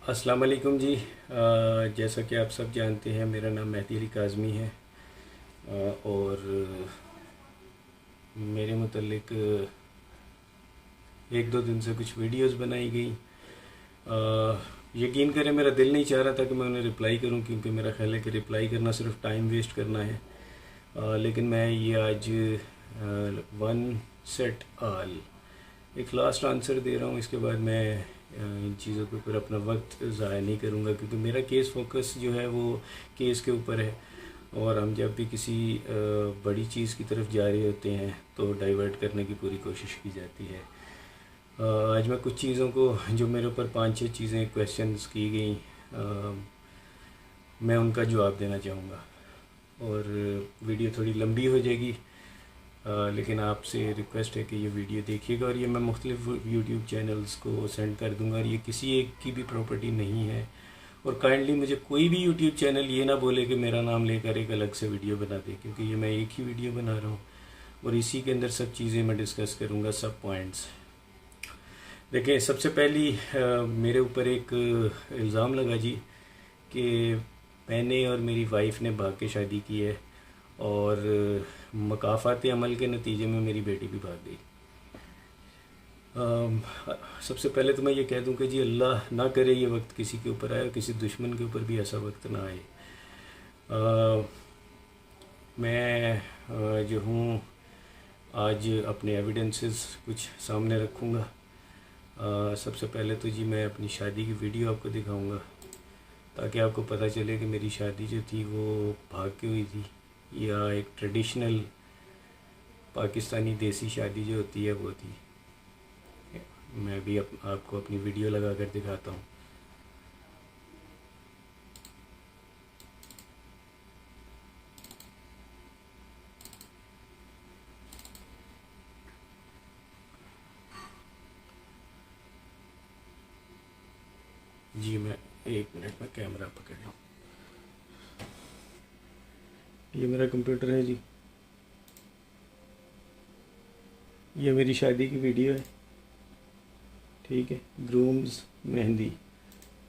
अस्सलाम वालेकुम जी। जैसा कि आप सब जानते हैं, मेरा नाम मेहदी अली काज़मी है। और मेरे मुतल्लिक एक दो दिन से कुछ वीडियोस बनाई गई। यकीन करें, मेरा दिल नहीं चाह रहा था कि मैं उन्हें रिप्लाई करूं, क्योंकि मेरा ख्याल है कि रिप्लाई करना सिर्फ टाइम वेस्ट करना है। लेकिन मैं ये आज वन सेट आल एक लास्ट आंसर दे रहा हूँ। इसके बाद मैं इन चीज़ों के ऊपर अपना वक्त ज़ाया नहीं करूँगा, क्योंकि मेरा केस फोकस जो है वो केस के ऊपर है। और हम जब भी किसी बड़ी चीज़ की तरफ जा रहे होते हैं तो डाइवर्ट करने की पूरी कोशिश की जाती है। आज मैं कुछ चीज़ों को, जो मेरे ऊपर पांच छह चीज़ें क्वेश्चंस की गई, मैं उनका जवाब देना चाहूँगा। और वीडियो थोड़ी लंबी हो जाएगी, लेकिन आपसे रिक्वेस्ट है कि ये वीडियो देखिएगा। और ये मैं मुख्तलिफ यूट्यूब चैनल्स को सेंड कर दूंगा, और ये किसी एक की भी प्रॉपर्टी नहीं है। और काइंडली मुझे कोई भी यूट्यूब चैनल ये ना बोले कि मेरा नाम लेकर एक अलग से वीडियो बना दे, क्योंकि ये मैं एक ही वीडियो बना रहा हूँ और इसी के अंदर सब चीज़ें मैं डिस्कस करूँगा, सब पॉइंट्स। देखिए, सबसे पहली मेरे ऊपर एक इल्ज़ाम लगा जी कि मैंने और मेरी वाइफ ने भाग के शादी की है, और मकाफ़ात अमल के नतीजे में मेरी बेटी भी भाग गई। सबसे पहले तो मैं ये कह दूं कि जी अल्लाह ना करे ये वक्त किसी के ऊपर आए, और किसी दुश्मन के ऊपर भी ऐसा वक्त ना आए। मैं जो हूँ आज अपने एविडेंसेस कुछ सामने रखूँगा। सबसे पहले तो जी मैं अपनी शादी की वीडियो आपको दिखाऊंगा, ताकि आपको पता चले कि मेरी शादी जो थी वो भाग के हुई थी या एक ट्रेडिशनल पाकिस्तानी देसी शादी जो होती है वो थी। मैं भी आपको अपनी वीडियो लगा कर दिखाता हूँ। जी मैं एक मिनट में कैमरा पकड़ लूँ। ये मेरा कंप्यूटर है जी, ये मेरी शादी की वीडियो है, ठीक है। ग्रूम्स मेहंदी,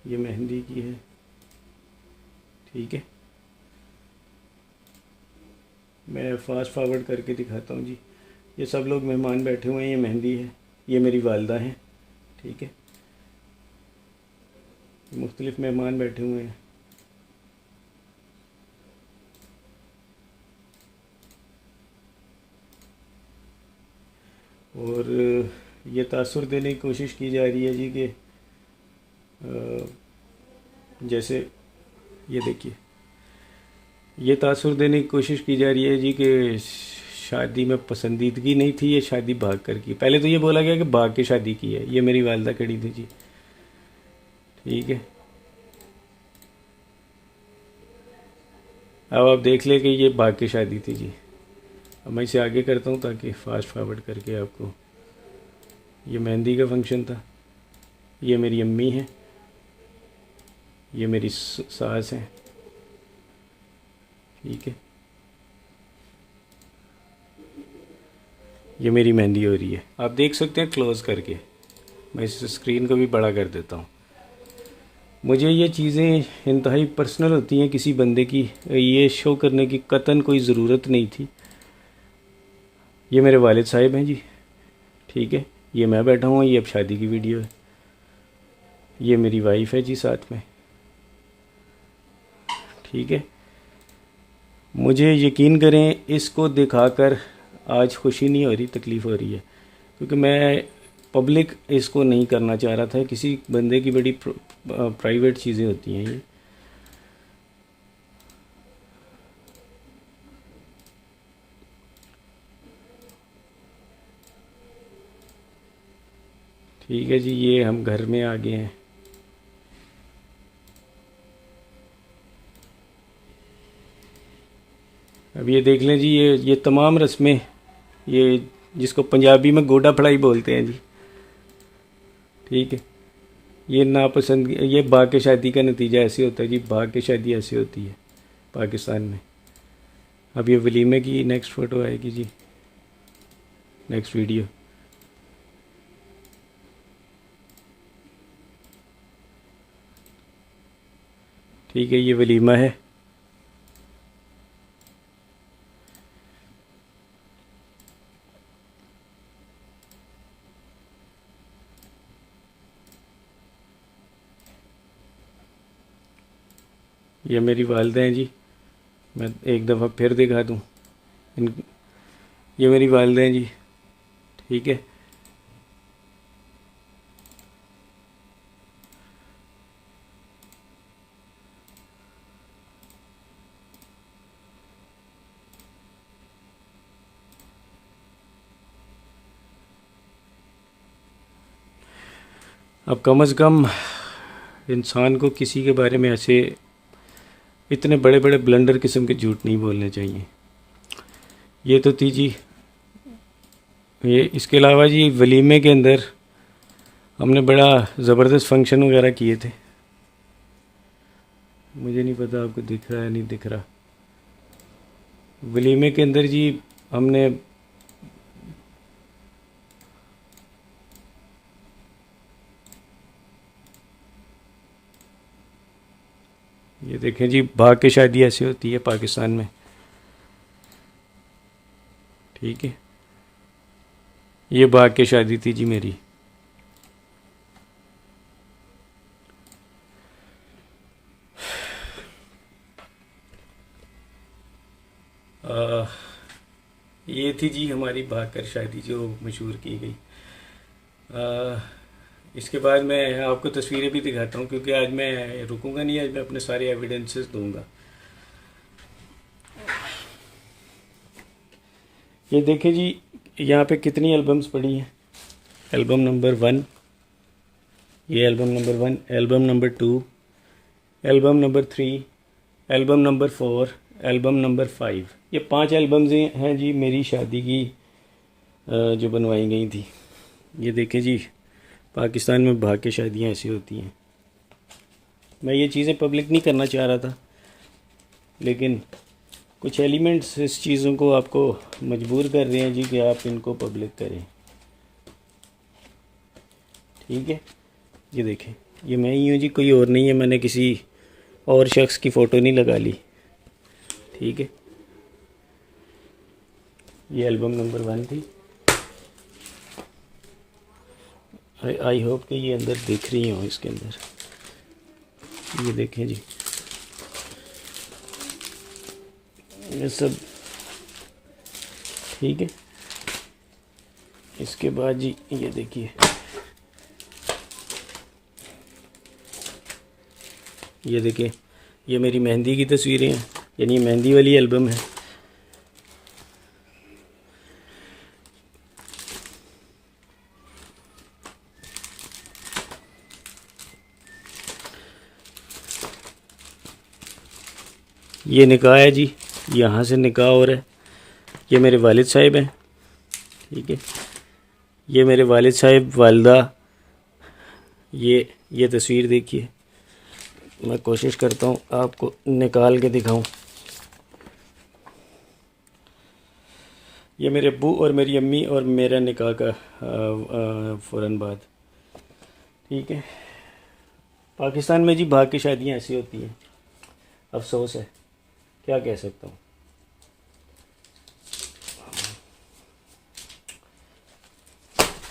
ये मेहंदी की है, ठीक है। मैं फास्ट फॉरवर्ड करके दिखाता हूँ जी। ये सब लोग मेहमान बैठे हुए हैं, ये मेहंदी है, ये मेरी वालदा हैं, ठीक है। मुख्तलिफ मेहमान बैठे हुए हैं। और ये तासुर देने की कोशिश की जा रही है जी कि जैसे ये देखिए, ये तासुर देने की कोशिश की जा रही है जी कि शादी में पसंदीदगी नहीं थी, ये शादी भाग कर की। पहले तो ये बोला गया कि भाग के शादी की है। ये मेरी वालदा खड़ी थी जी, ठीक है। अब आप देख ले कि ये भाग के शादी थी जी। अब मैं इसे आगे करता हूँ ताकि फास्ट फॉरवर्ड करके आपको, ये मेहंदी का फंक्शन था। ये मेरी अम्मी है, ये मेरी सास हैं, ठीक है। ये मेरी मेहंदी हो रही है, आप देख सकते हैं क्लोज़ करके। मैं इस स्क्रीन को भी बड़ा कर देता हूँ। मुझे ये चीज़ें इंतहाई पर्सनल होती हैं किसी बंदे की, ये शो करने की कतन कोई ज़रूरत नहीं थी। ये मेरे वालिद साहिब हैं जी, ठीक है। ये मैं बैठा हूँ, ये अब शादी की वीडियो है। ये मेरी वाइफ है जी साथ में, ठीक है। मुझे यकीन करें, इसको दिखाकर आज खुशी नहीं हो रही, तकलीफ़ हो रही है, क्योंकि मैं पब्लिक इसको नहीं करना चाह रहा था। किसी बंदे की बड़ी प्राइवेट चीज़ें होती हैं ये। ठीक है जी, ये हम घर में आ गए हैं। अब ये देख लें जी, ये तमाम रस्में, ये जिसको पंजाबी में गोडा फड़ाई बोलते हैं जी, ठीक है। ये नापसंद, ये भाग के शादी का नतीजा ऐसे होता है जी। भाग के शादी ऐसे होती है पाकिस्तान में। अब ये वलीमे की नेक्स्ट फ़ोटो आएगी जी, नेक्स्ट वीडियो। ठीक है, ये वलीमा है। ये मेरी वालदा हैं जी, मैं एक दफ़ा फिर दिखा दूँ इन, ये मेरी वालदा हैं जी। ठीक है, अब कम अज़ कम इंसान को किसी के बारे में ऐसे इतने बड़े बड़े ब्लंडर किस्म के झूठ नहीं बोलने चाहिए। ये तो थी जी ये। इसके अलावा जी वलीमे के अंदर हमने बड़ा ज़बरदस्त फंक्शन वगैरह किए थे। मुझे नहीं पता आपको दिख रहा है नहीं दिख रहा। वलीमे के अंदर जी हमने ये देखें जी, भाग के शादी ऐसी होती है पाकिस्तान में। ठीक है, ये भाग के शादी थी जी मेरी। ये थी जी हमारी भाग कर शादी जो मशहूर की गई। इसके बाद मैं आपको तस्वीरें भी दिखाता हूँ, क्योंकि आज मैं रुकूंगा नहीं, आज मैं अपने सारे एविडेंसेस दूंगा। ये देखें जी, यहाँ पे कितनी एल्बम्स पड़ी हैं। एल्बम नंबर 1, ये album number 1, album number 2, album number 3, album number 4, album number 5। ये 5 एल्बम्स हैं जी मेरी शादी की जो बनवाई गई थी। ये देखें जी, पाकिस्तान में भाग के शादियाँ ऐसी होती हैं। मैं ये चीज़ें पब्लिक नहीं करना चाह रहा था, लेकिन कुछ एलिमेंट्स इस चीज़ों को आपको मजबूर कर रहे हैं जी कि आप इनको पब्लिक करें। ठीक है, ये देखें, ये मैं ही हूँ जी, कोई और नहीं है। मैंने किसी और शख्स की फ़ोटो नहीं लगा ली। ठीक है, ये एल्बम नंबर 1 थी। आई होप कि ये अंदर दिख रही हो। इसके अंदर ये देखें जी, ये सब। ठीक है, इसके बाद जी ये देखिए, ये देखिए, ये मेरी मेहंदी की तस्वीरें हैं, यानी ये मेहंदी वाली एल्बम है। ये निकाह है जी, यहाँ से निकाह हो रहा है। ये मेरे वालिद साहिब हैं। ठीक है, ये मेरे वालिद साहिब, वालदा। ये तस्वीर देखिए, मैं कोशिश करता हूँ आपको निकाल के दिखाऊं। ये मेरे अब्बू और मेरी अम्मी और मेरा निकाह का फ़ौरन बाद। ठीक है, पाकिस्तान में जी भाग की शादियाँ ऐसी होती हैं, अफसोस है, क्या कह सकता हूँ।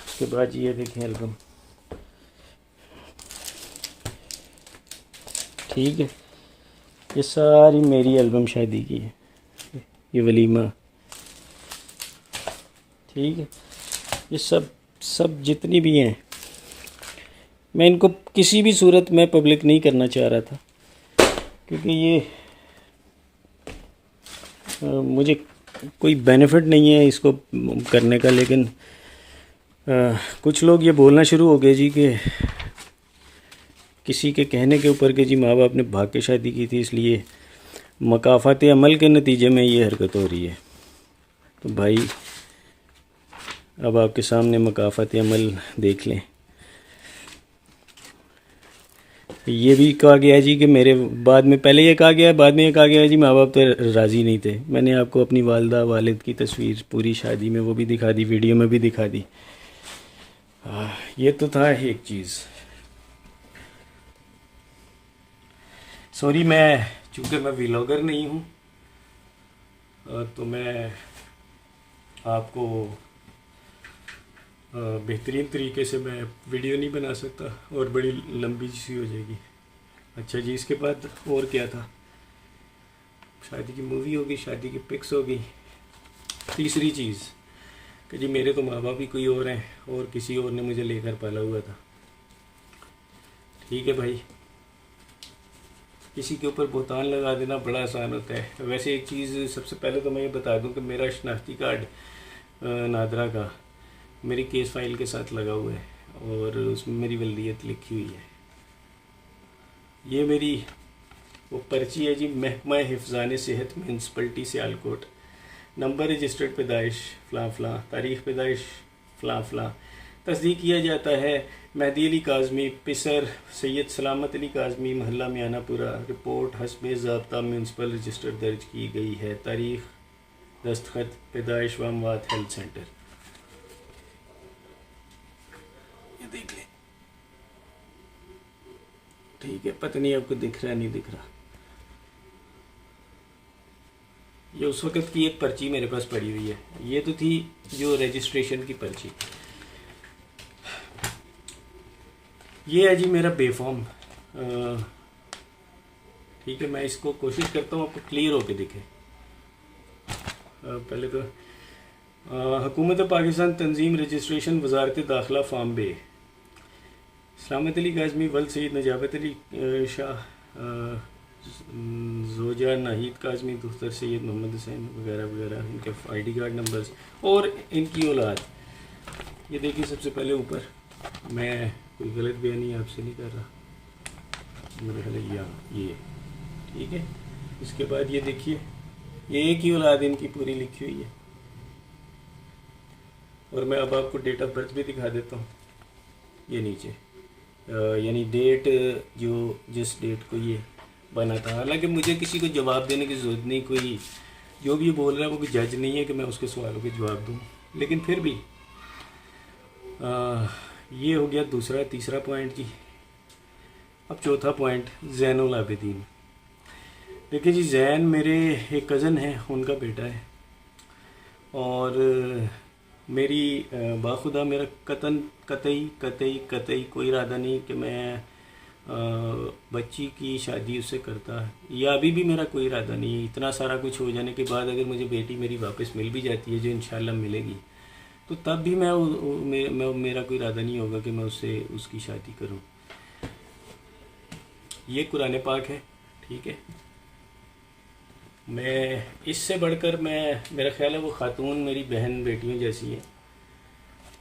उसके बाद ये देखें एल्बम। ठीक है, ये सारी मेरी एल्बम शादी की है। ये वलीमा। ठीक है, ये सब जितनी भी हैं, मैं इनको किसी भी सूरत में पब्लिक नहीं करना चाह रहा था, क्योंकि ये मुझे कोई बेनिफिट नहीं है इसको करने का। लेकिन कुछ लोग ये बोलना शुरू हो गए जी कि किसी के कहने के ऊपर कि जी माँ बाप ने भाग के शादी की थी, इसलिए मकाफ़ात अमल के नतीजे में ये हरकत हो रही है। तो भाई, अब आपके सामने मकाफ़ात अमल देख लें। ये भी कहा गया जी कि मेरे बाद में, पहले ये कहा गया, बाद में ये कहा गया जी माँ बाप तो राज़ी नहीं थे। मैंने आपको अपनी वालदा वालिद की तस्वीर पूरी शादी में वो भी दिखा दी, वीडियो में भी दिखा दी। ये तो था एक चीज़। सॉरी, मैं चूँकि मैं व्लॉगर नहीं हूँ तो मैं आपको बेहतरीन तरीके से मैं वीडियो नहीं बना सकता और बड़ी लंबी सी हो जाएगी। अच्छा जी, इसके बाद और क्या था? शादी की मूवी होगी, शादी की पिक्स होगी। तीसरी चीज़ कि जी मेरे तो माँ बाप ही कोई और हैं और किसी और ने मुझे लेकर पाला हुआ था। ठीक है भाई, किसी के ऊपर बोतान लगा देना बड़ा आसान होता है। वैसे एक चीज़ सबसे पहले तो मैं ये बता दूं कि मेरा शनाख्ती कार्ड नादरा का मेरी केस फाइल के साथ लगा हुआ है और उसमें मेरी वल्दियत लिखी हुई है। ये मेरी वो पर्ची है जी, महकमा हिफ्ज़ान सेहत म्यूनसिपलिटी सियालकोट, नंबर रजिस्टर्ड पैदाइश फ़लाँ फ़लाँ, तारीख़ पैदाइश फ़लाँ फ़लाँ, तस्दीक किया जाता है मेहदी अली काज़मी, पिसर सैयद सलामत अली काज़मी, महल्ला मियानापुरा। रिपोर्ट हस्बे ज़ाब्ता म्यूनसिपल रजिस्टर दर्ज की गई है। तारीख़, दस्तखत, पैदाइश व अमवात हेल्थ सेंटर। ये देख लें, ठीक है। पता नहीं आपको दिख रहा नहीं दिख रहा। ये उस वक़्त की एक पर्ची मेरे पास पड़ी हुई है। ये तो थी जो रजिस्ट्रेशन की पर्ची। ये है जी मेरा बेफॉर्म। ठीक है, मैं इसको कोशिश करता हूँ आपको क्लियर होके दिखे। पहले तो हुकूमत पाकिस्तान तंजीम रजिस्ट्रेशन वजारत दाखिला फार्म बे, सलामत अली काज़मी, वल सईद नजाबत अली शाह, जोजा नाहिद काज़मी, दुख्तर सैयद मोहम्मद हुसैन वगैरह वगैरह, इनके ID कार्ड नंबर्स और इनकी औलाद। ये देखिए सबसे पहले ऊपर, मैं कोई गलत बयानी आपसे नहीं कर रहा, मेरे ख्याल ये ठीक है। इसके बाद ये देखिए, ये एक ही औलाद इनकी पूरी लिखी हुई है और मैं अब आपको डेट ऑफ बर्थ भी दिखा देता हूँ। ये नीचे यानी डेट जो जिस डेट को ये बना था। हालांकि मुझे किसी को जवाब देने की ज़रूरत नहीं, कोई जो भी बोल रहा है वो कोई जज नहीं है कि मैं उसके सवालों के जवाब दूँ, लेकिन फिर भी ये हो गया दूसरा। तीसरा पॉइंट जी, अब चौथा पॉइंट, ज़ैनुल आबिदीन। देखिए जी, जैन मेरे एक कज़न है, उनका बेटा है और मेरी बाखुदा मेरा कतई कोई इरादा नहीं कि मैं बच्ची की शादी उससे करता, या अभी भी मेरा कोई इरादा नहीं है। इतना सारा कुछ हो जाने के बाद अगर मुझे बेटी मेरी वापस मिल भी जाती है, जो इंशाल्लाह मिलेगी, तो तब भी मेरा कोई इरादा नहीं होगा कि मैं उससे उसकी शादी करूं। ये कुरान पाक है, ठीक है। मैं इससे बढ़कर मेरा ख्याल है वो खातून मेरी बहन बेटियों जैसी है।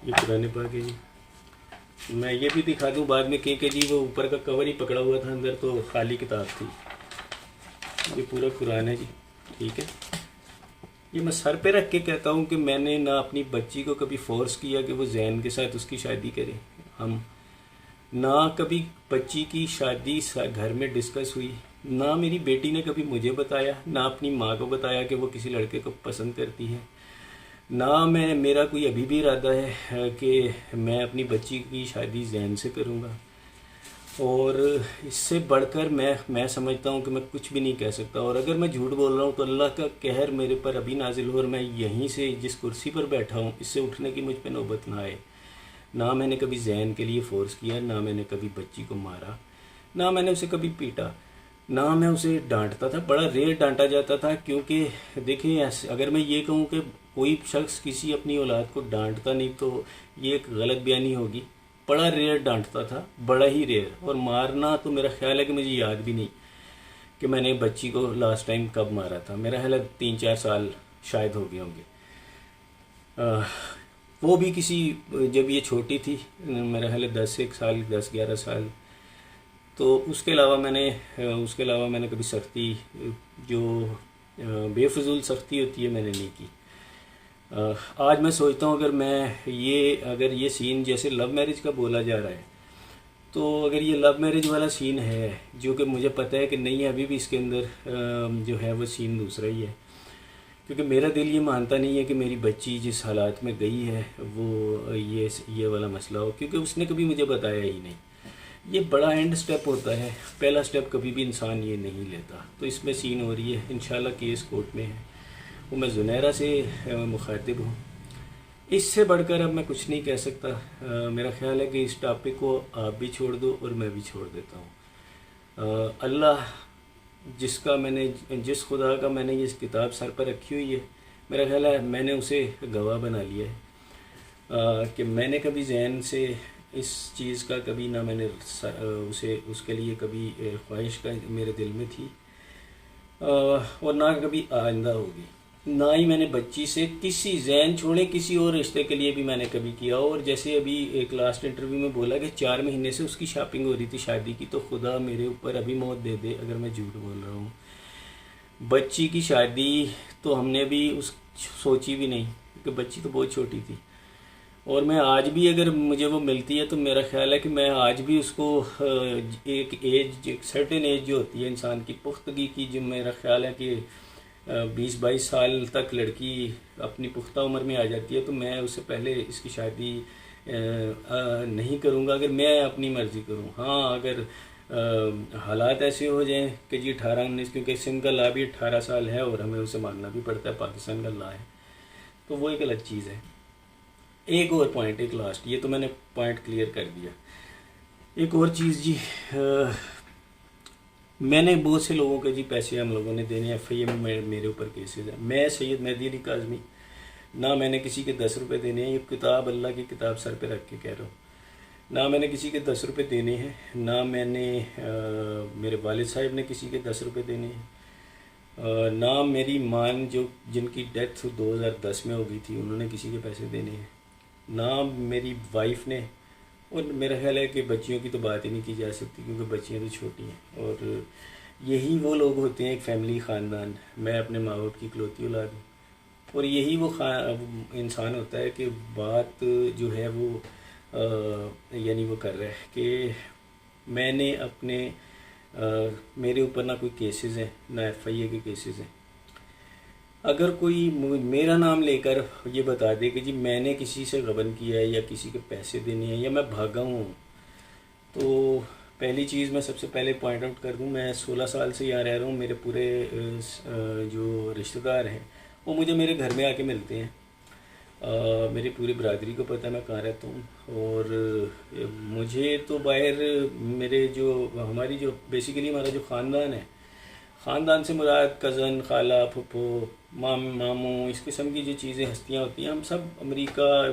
ये कुरान पाक है जी। मैं ये भी दिखा दूं बाद में कि जी वो ऊपर का कवर ही पकड़ा हुआ था, अंदर तो खाली किताब थी। ये पूरा कुरान है जी, ठीक है। ये मैं सर पे रख के कहता हूँ कि मैंने ना अपनी बच्ची को कभी फोर्स किया कि वो जैन के साथ उसकी शादी करे। हम ना कभी बच्ची की शादी घर में डिस्कस हुई, ना मेरी बेटी ने कभी मुझे बताया, ना अपनी माँ को बताया कि वो किसी लड़के को पसंद करती है, ना मेरा कोई अभी भी इरादा है कि मैं अपनी बच्ची की शादी जैन से करूँगा। और इससे बढ़कर मैं समझता हूँ कि मैं कुछ भी नहीं कह सकता। और अगर मैं झूठ बोल रहा हूँ तो अल्लाह का कहर मेरे पर अभी नाजिल हो और मैं यहीं से जिस कुर्सी पर बैठा हूँ इससे उठने की मुझ पे नौबत ना आए। ना मैंने कभी जैन के लिए फ़ोर्स किया, ना मैंने कभी बच्ची को मारा, ना मैंने उसे कभी पीटा, ना मैं उसे डांटता था। बड़ा रेयर डांटा जाता था, क्योंकि देखिए अगर मैं ये कहूँ कि कोई शख्स किसी अपनी औलाद को डांटता नहीं तो ये एक गलत बयानी होगी। बड़ा रेयर डांटता था, बड़ा ही रेयर। और मारना तो मेरा ख्याल है कि मुझे याद भी नहीं कि मैंने बच्ची को लास्ट टाइम कब मारा था। मेरा ख्याल है 3-4 साल शायद हो गए होंगे। वो भी किसी, जब ये छोटी थी, मेरा ख्याल है 10-11 साल। तो उसके अलावा मैंने कभी सख्ती, जो बेफजूल सख्ती होती है, मैंने नहीं की। आज मैं सोचता हूँ अगर ये सीन जैसे लव मैरिज का बोला जा रहा है, तो अगर ये लव मैरिज वाला सीन है, जो कि मुझे पता है कि नहीं है, अभी भी इसके अंदर जो है वो सीन दूसरा ही है। क्योंकि मेरा दिल ये मानता नहीं है कि मेरी बच्ची जिस हालात में गई है वो ये वाला मसला हो, क्योंकि उसने कभी मुझे बताया ही नहीं। ये बड़ा एंड स्टेप होता है, पहला स्टेप कभी भी इंसान ये नहीं लेता। तो इसमें सीन हो रही है, इंशाल्लाह केस कोर्ट में है, वो मैं जुनैरा से मुखातिब हूँ। इससे बढ़कर अब मैं कुछ नहीं कह सकता। मेरा ख्याल है कि इस टॉपिक को आप भी छोड़ दो और मैं भी छोड़ देता हूँ। अल्लाह जिस खुदा का मैंने ये किताब सर पर रखी हुई है, मेरा ख्याल है मैंने उसे गवाह बना लिया है कि मैंने कभी जहन से इस चीज़ का कभी ना मैंने उसके लिए कभी ख्वाहिश का मेरे दिल में थी और ना कभी आइंदा होगी। ना ही मैंने बच्ची से किसी जहन छोड़े किसी और रिश्ते के लिए भी मैंने कभी किया। और जैसे अभी एक लास्ट इंटरव्यू में बोला कि 4 महीने से उसकी शॉपिंग हो रही थी शादी की, तो खुदा मेरे ऊपर अभी मौत दे दे अगर मैं झूठ बोल रहा हूँ। बच्ची की शादी तो हमने भी सोची भी नहीं, क्योंकि बच्ची तो बहुत छोटी थी। और मैं आज भी अगर मुझे वो मिलती है तो मेरा ख्याल है कि मैं आज भी उसको एक सर्टेन एज जो होती है इंसान की पुख्तगी की, जो मेरा ख्याल है कि 20-22 साल तक लड़की अपनी पुख्ता उम्र में आ जाती है, तो मैं उससे पहले इसकी शादी नहीं करूँगा अगर मैं अपनी मर्ज़ी करूँ। हाँ, अगर हालात ऐसे हो जाएं कि जी 18-19, क्योंकि सिंध का ला भी 18 साल है और हमें उसे मानना भी पड़ता है, पाकिस्तान का ला है, तो वो एक अलग चीज़ है। एक और पॉइंट, एक लास्ट, ये तो मैंने पॉइंट क्लियर कर दिया। एक और चीज़ जी, मैंने बहुत से लोगों के जी पैसे हम लोगों ने देने, FIA में मेरे ऊपर केसेस हैं। मैं सैयद मेहदी अली काज़मी, ना मैंने किसी के 10 रुपये देने हैं, ये किताब अल्लाह की किताब सर पे रख के कह रहा हूँ, ना मैंने किसी के 10 रुपये देने हैं, ना मैंने मेरे वालिद साहब ने किसी के 10 रुपये देने हैं, ना मेरी माँ जो जिनकी डेथ 2010 में हो गई थी उन्होंने किसी के पैसे देने हैं, ना मेरी वाइफ ने। और मेरा ख्याल है कि बच्चियों की तो बात ही नहीं की जा सकती, क्योंकि बच्चियाँ तो छोटी हैं। और यही वो लोग होते हैं, एक फैमिली, ख़ानदान। मैं अपने माँ बाप की इकलौती औलाद हूँ, और यही वो इंसान होता है कि बात जो है वो यानी वो कर रहा है कि मैंने अपने मेरे ऊपर ना कोई केसेस हैं, ना FIA के केसेस हैं। अगर कोई मेरा नाम लेकर ये बता दे कि जी मैंने किसी से गबन किया है या किसी के पैसे देने हैं या मैं भागा हूँ, तो पहली चीज़ मैं सबसे पहले पॉइंट आउट कर दूँ, मैं 16 साल से यहाँ रह रहा हूँ। मेरे पूरे जो रिश्तेदार हैं वो मुझे मेरे घर में आके मिलते हैं। मेरी पूरी बरादरी को पता है मैं कहाँ रहता हूँ। और मुझे तो बाहर मेरे जो हमारी जो बेसिकली हमारा जो ख़ानदान है, ख़ानदान से मुराद कज़न, खाला, फुप्पो, मामू, इस किस्म की जो चीज़ें हस्तियाँ होती हैं, हम सब अमेरिका,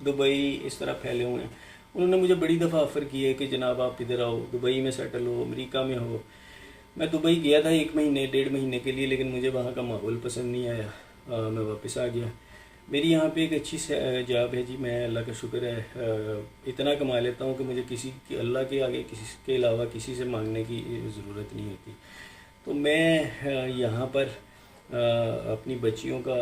दुबई इस तरह फैले हुए हैं। उन्होंने मुझे बड़ी दफ़ा ऑफ़र की है कि जनाब आप इधर आओ, दुबई में सेटल हो, अमेरिका में हो। मैं दुबई गया था 1 महीने 1.5 महीने के लिए, लेकिन मुझे वहाँ का माहौल पसंद नहीं आया, मैं वापस आ गया। मेरी यहाँ पे एक अच्छी जॉब है जी, मैं अल्लाह का शुक्र है इतना कमा लेता हूँ कि मुझे अल्लाह के आगे किसी के अलावा किसी से मांगने की ज़रूरत नहीं होती। तो मैं यहाँ पर अपनी बच्चियों का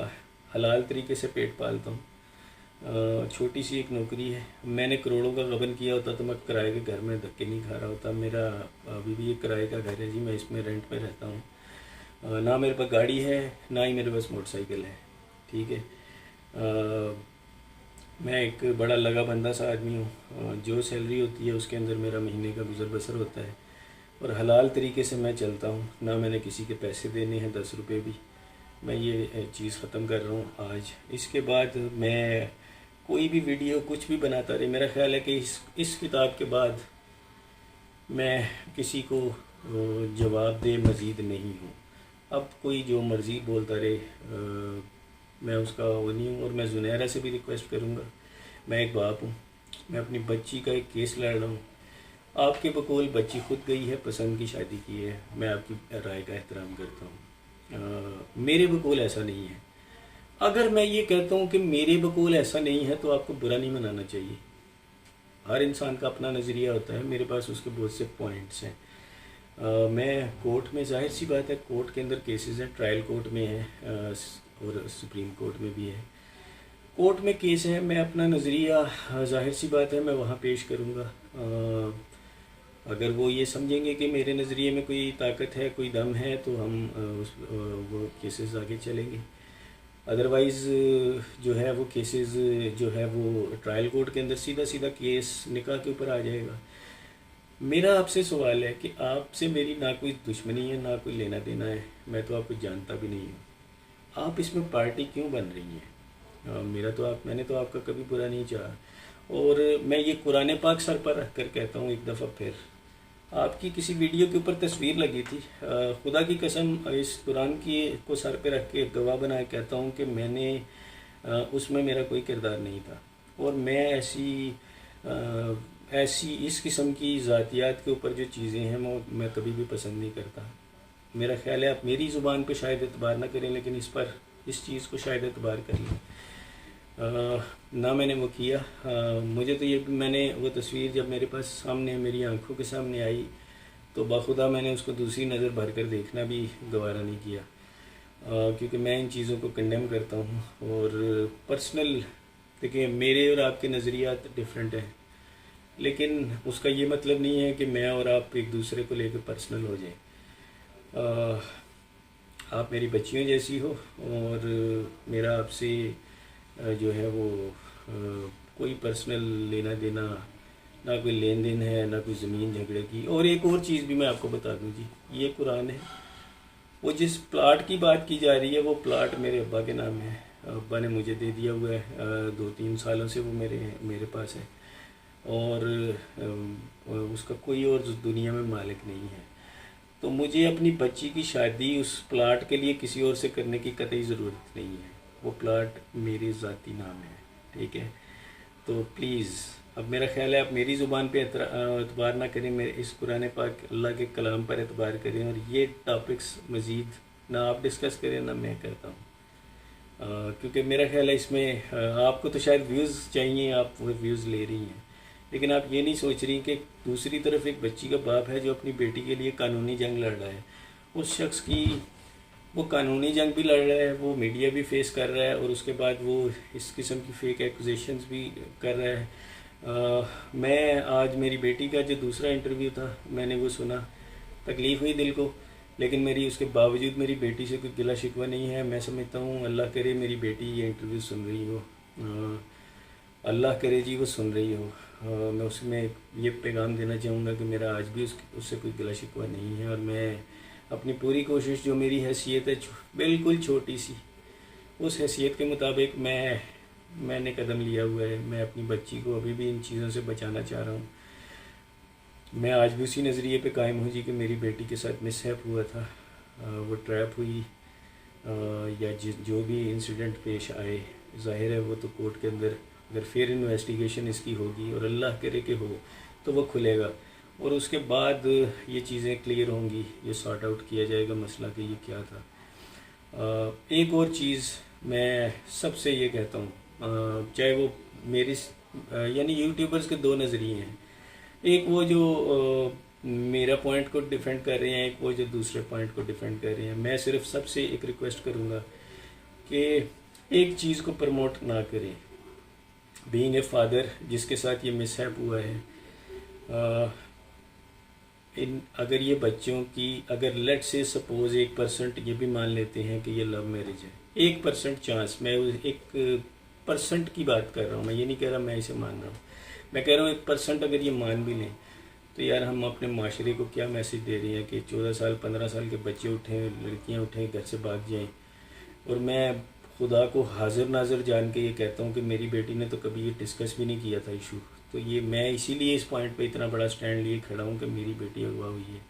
हलाल तरीके से पेट पालता हूँ। छोटी सी एक नौकरी है। मैंने करोड़ों का गबन किया होता तो मैं किराए के घर में धक्के नहीं खा रहा होता। मेरा अभी भी एक किराए का घर है जी, मैं इसमें रेंट पे रहता हूँ। ना मेरे पास गाड़ी है, ना ही मेरे पास मोटरसाइकिल है, ठीक है। मैं एक बड़ा लगा बंदा सा आदमी हूँ। जो सैलरी होती है उसके अंदर मेरा महीने का गुजर बसर होता है, और हलाल तरीके से मैं चलता हूँ। ना मैंने किसी के पैसे देने हैं 10 रुपये भी। मैं ये चीज़ ख़त्म कर रहा हूँ आज। इसके बाद मैं कोई भी वीडियो कुछ भी बनाता रहे, मेरा ख्याल है कि इस किताब के बाद मैं किसी को जवाब दे मज़ीद नहीं हूँ। अब कोई जो मर्ज़ी बोलता रहे, मैं उसका वो नहीं हूँ। और मैं जुनैरा से भी रिक्वेस्ट करूँगा, मैं एक बाप हूँ, मैं अपनी बच्ची का एक केस लड़ रहा हूँ। आपके बकौल बच्ची खुद गई है, पसंद की शादी की है, मैं आपकी राय का एहतराम करता हूँ। मेरे बकौल ऐसा नहीं है। अगर मैं ये कहता हूँ कि मेरे बकौल ऐसा नहीं है तो आपको बुरा नहीं मनाना चाहिए। हर इंसान का अपना नज़रिया होता है, मेरे पास उसके बहुत से पॉइंट्स हैं। मैं कोर्ट में, जाहिर सी बात है कोर्ट के अंदर केसेस हैं, ट्रायल कोर्ट में है और सुप्रीम कोर्ट में भी है। कोर्ट में केस है, मैं अपना नज़रिया जाहिर सी बात है मैं वहाँ पेश करूँगा। अगर वो ये समझेंगे कि मेरे नज़रिए में कोई ताकत है, कोई दम है, तो हम वो केसेस आगे चलेंगे। अदरवाइज़ जो है वो केसेस जो है वो ट्रायल कोर्ट के अंदर सीधा सीधा केस निकाह के ऊपर आ जाएगा। मेरा आपसे सवाल है कि आपसे मेरी ना कोई दुश्मनी है ना कोई लेना देना है, मैं तो आपको जानता भी नहीं हूँ। आप इसमें पार्टी क्यों बन रही हैं? मैंने तो आपका कभी बुरा नहीं चाहा। और मैं ये कुरान पाक सर पर रख कर कहता हूँ एक दफ़ा फिर, आपकी किसी वीडियो के ऊपर तस्वीर लगी थी, खुदा की कसम इस कुरान की को सर पे रख के गवाह बना के कहता हूँ कि उसमें मेरा कोई किरदार नहीं था। और मैं ऐसी इस किस्म की ज़ातियात के ऊपर जो चीज़ें हैं मैं कभी भी पसंद नहीं करता। मेरा ख्याल है आप मेरी ज़ुबान पे शायद एतबार ना करें, लेकिन इस चीज़ को शायद एतबार कर लें। ना मैंने वो किया। मुझे तो ये मैंने वो तस्वीर जब मेरे पास सामने मेरी आंखों के सामने आई तो बाखुदा मैंने उसको दूसरी नज़र भर कर देखना भी गवारा नहीं किया, क्योंकि मैं इन चीज़ों को कंडेम करता हूँ। और पर्सनल देखिए, मेरे और आपके नज़रियात डिफरेंट हैं, लेकिन उसका ये मतलब नहीं है कि मैं और आप एक दूसरे को लेकर पर्सनल हो जाए। आप मेरी बच्चियों जैसी हो और मेरा आपसे जो है वो कोई पर्सनल लेना देना, ना कोई लेन देन है, ना कोई ज़मीन झगड़े की। और एक और चीज़ भी मैं आपको बता दूं जी, ये कुरान है, वो जिस प्लाट की बात की जा रही है वो प्लाट मेरे अब्बा के नाम है। अब्बा ने मुझे दे दिया हुआ है, 2-3 सालों से वो मेरे पास है। और उसका कोई और दुनिया में मालिक नहीं है। तो मुझे अपनी बच्ची की शादी उस प्लाट के लिए किसी और से करने की कतई ज़रूरत नहीं है। वो प्लाट मेरे ज़ाती नाम है, ठीक है? तो प्लीज़, अब मेरा ख्याल है आप मेरी ज़ुबान पे एतबार ना करें, मेरे इस कुरान पाक अल्लाह के कलाम पर एतबार करें। और ये टॉपिक्स मज़ीद ना आप डिस्कस करें ना मैं करता हूँ, क्योंकि मेरा ख्याल है इसमें आपको तो शायद व्यूज़ चाहिए, आप वो व्यूज़ ले रही हैं, लेकिन आप ये नहीं सोच रही कि दूसरी तरफ एक बच्ची का बाप है जो अपनी बेटी के लिए कानूनी जंग लड़ रहा है। उस शख्स की वो कानूनी जंग भी लड़ रहा है, वो मीडिया भी फेस कर रहा है, और उसके बाद वो इस किस्म की फेक एक्यूजेशंस भी कर रहा है। मैं आज मेरी बेटी का जो दूसरा इंटरव्यू था मैंने वो सुना, तकलीफ़ हुई दिल को, लेकिन मेरी उसके बावजूद मेरी बेटी से कोई गिला शिकवा नहीं है। मैं समझता हूँ अल्लाह करे मेरी बेटी ये इंटरव्यू सुन रही हो, अल्लाह करे जी वो सुन रही हो। मैं उसमें ये पैगाम देना चाहूँगा कि मेरा आज भी उससे कोई गिला शिकवा नहीं है, और मैं अपनी पूरी कोशिश, जो मेरी हैसियत है बिल्कुल छोटी सी, उस हैसियत के मुताबिक मैंने कदम लिया हुआ है। मैं अपनी बच्ची को अभी भी इन चीज़ों से बचाना चाह रहा हूँ। मैं आज भी उसी नज़रिए पे कायम हूँ जी कि मेरी बेटी के साथ मिसहैप हुआ था, वो ट्रैप हुई, या जो भी इंसिडेंट पेश आए, ज़ाहिर है वो तो कोर्ट के अंदर अगर फिर इन्वेस्टिगेशन इसकी होगी, और अल्लाह करे कि हो तो वो खुलेगा, और उसके बाद ये चीज़ें क्लियर होंगी, ये सॉर्ट आउट किया जाएगा मसला कि ये क्या था। एक और चीज़ मैं सबसे ये कहता हूँ, चाहे वो मेरी यानी यूट्यूबर्स के दो नज़रिए हैं, एक वो जो मेरा पॉइंट को डिफेंड कर रहे हैं, एक वो जो दूसरे पॉइंट को डिफेंड कर रहे हैं। मैं सिर्फ सबसे एक रिक्वेस्ट करूँगा कि एक चीज़ को प्रमोट ना करें। बीइंग ए फादर जिसके साथ ये मिसहैप हुआ है, अगर ये बच्चों की, अगर लेट से सपोज 1% ये भी मान लेते हैं कि ये लव मैरिज है, 1% चांस, मैं 1% की बात कर रहा हूँ, मैं ये नहीं कह रहा मैं इसे मान रहा हूँ, मैं कह रहा हूँ 1% अगर ये मान भी लें तो यार हम अपने माशरे को क्या मैसेज दे रहे हैं कि 14 साल 15 साल के बच्चे उठें, लड़कियाँ उठें, घर से भाग जाएँ। और मैं खुदा को हाजिर नाजिर जान के ये कहता हूँ कि मेरी बेटी ने तो कभी ये डिस्कस भी नहीं किया था इशू। तो ये मैं इसीलिए इस पॉइंट पे इतना बड़ा स्टैंड लिए खड़ा हूँ कि मेरी बेटी अगवा हुई है।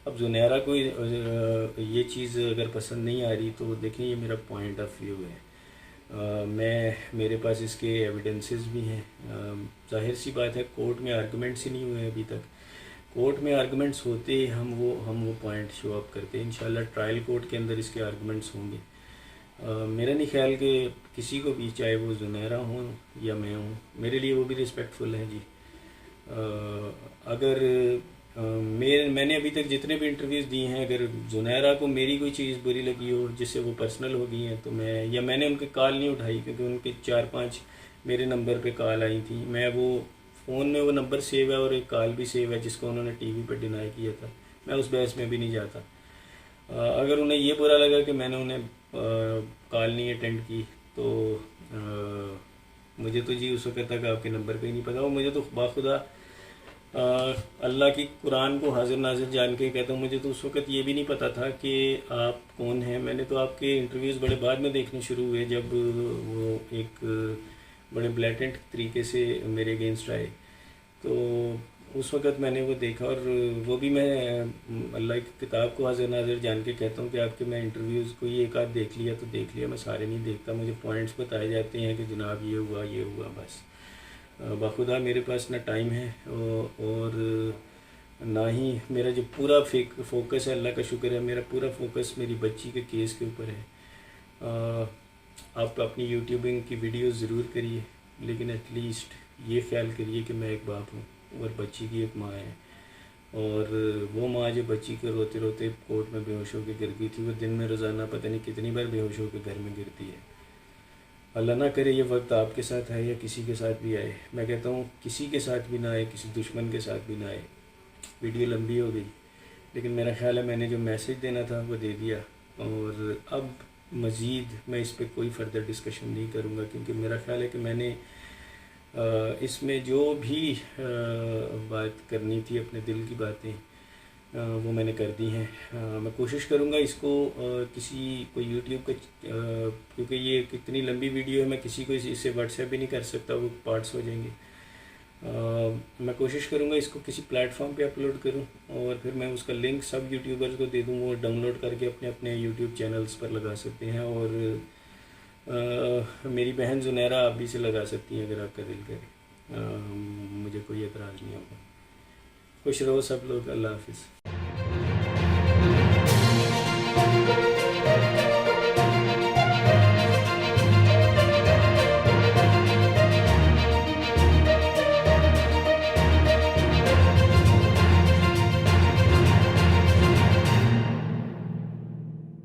अब जुनैरा को ये चीज़ अगर पसंद नहीं आ रही तो देखें, ये मेरा पॉइंट ऑफ व्यू है। मेरे पास इसके एविडेंसेस भी हैं। जाहिर सी बात है कोर्ट में आर्गूमेंट्स ही नहीं हुए अभी तक। कोर्ट में आर्गूमेंट्स होते हम वो पॉइंट शो अप करते हैं। इंशाल्लाह ट्रायल कोर्ट के अंदर इसके आर्गूमेंट्स होंगे। मेरा नहीं ख्याल कि किसी को भी, चाहे वो जुनैरा हो या मैं हूँ, मेरे लिए वो भी रिस्पेक्टफुल है जी। अगर मैंने अभी तक जितने भी इंटरव्यूज़ दिए हैं, अगर जुनैरा को मेरी कोई चीज़ बुरी लगी हो जिससे वो पर्सनल हो गई हैं तो मैंने उनकी कॉल नहीं उठाई, क्योंकि उनके 4-5 मेरे नंबर पे कॉल आई थी। मैं वो फ़ोन में वो नंबर सेव है और एक कॉल भी सेव है जिसको उन्होंने टीवी पर डिनाई किया था। मैं उस बहस में भी नहीं जाता। अगर उन्हें ये बुरा लगा कि मैंने उन्हें कॉल नहीं अटेंड की तो मुझे तो जी उस वक्त तक आपके नंबर पे ही नहीं पता। और मुझे तो बाखुदा अल्लाह की कुरान को हाजिर नाजिर जान के कहता हूँ, मुझे तो उस वक़्त ये भी नहीं पता था कि आप कौन हैं। मैंने तो आपके इंटरव्यूज़ बड़े बाद में देखने शुरू हुए, जब वो एक बड़े ब्लैटेंट तरीके से मेरे अगेंस्ट आए, तो उस वक़्त मैंने वो देखा। और वो भी मैं अल्लाह की किताब को हाजिर नाजिर जान के कहता हूँ कि आपके मैं इंटरव्यूज़ कोई एक आध देख लिया तो देख लिया, मैं सारे नहीं देखता। मुझे पॉइंट्स बताए जाते हैं कि जनाब ये हुआ बस। बाखुदा मेरे पास ना टाइम है और ना ही मेरा जो पूरा फोकस है, अल्लाह का शुक्र है, मेरा पूरा फोकस मेरी बच्ची के केस के ऊपर है। आप अपनी यूट्यूबिंग की वीडियो ज़रूर करिए, लेकिन एटलीस्ट ये ख्याल करिए कि मैं एक बाप हूँ और बच्ची की एक माँ है। और वो माँ जो बच्ची को रोते रोते कोर्ट में बेहोश होकर गिर गई थी, वो दिन में रोज़ाना पता नहीं कितनी बार बेहोश होकर घर में गिरती है। अल्लाह ना करे ये वक्त आपके साथ आए या किसी के साथ भी आए। मैं कहता हूँ किसी के साथ भी ना आए, किसी दुश्मन के साथ भी ना आए। वीडियो लंबी हो गई, लेकिन मेरा ख्याल है मैंने जो मैसेज देना था वो दे दिया। और अब मज़ीद मैं इस पर कोई फर्दर डिस्कशन नहीं करूँगा, क्योंकि मेरा ख्याल है कि मैंने इसमें जो भी बात करनी थी, अपने दिल की बातें, वो मैंने कर दी हैं। मैं कोशिश करूँगा इसको किसी को यूट्यूब का, क्योंकि ये कितनी लंबी वीडियो है, मैं किसी को इससे व्हाट्सएप भी नहीं कर सकता, वो पार्ट्स हो जाएंगे। मैं कोशिश करूँगा इसको किसी प्लेटफॉर्म पे अपलोड करूँ और फिर मैं उसका लिंक सब यूट्यूबर्स को दे दूँ, वो डाउनलोड करके अपने अपने यूट्यूब चैनल्स पर लगा सकते हैं। और मेरी बहन जुनैरा आप भी से लगा सकती हैं अगर आपका दिल करे। मुझे कोई एतराज़ नहीं होगा। खुश रहो सब लोग। अल्लाह हाफिज़।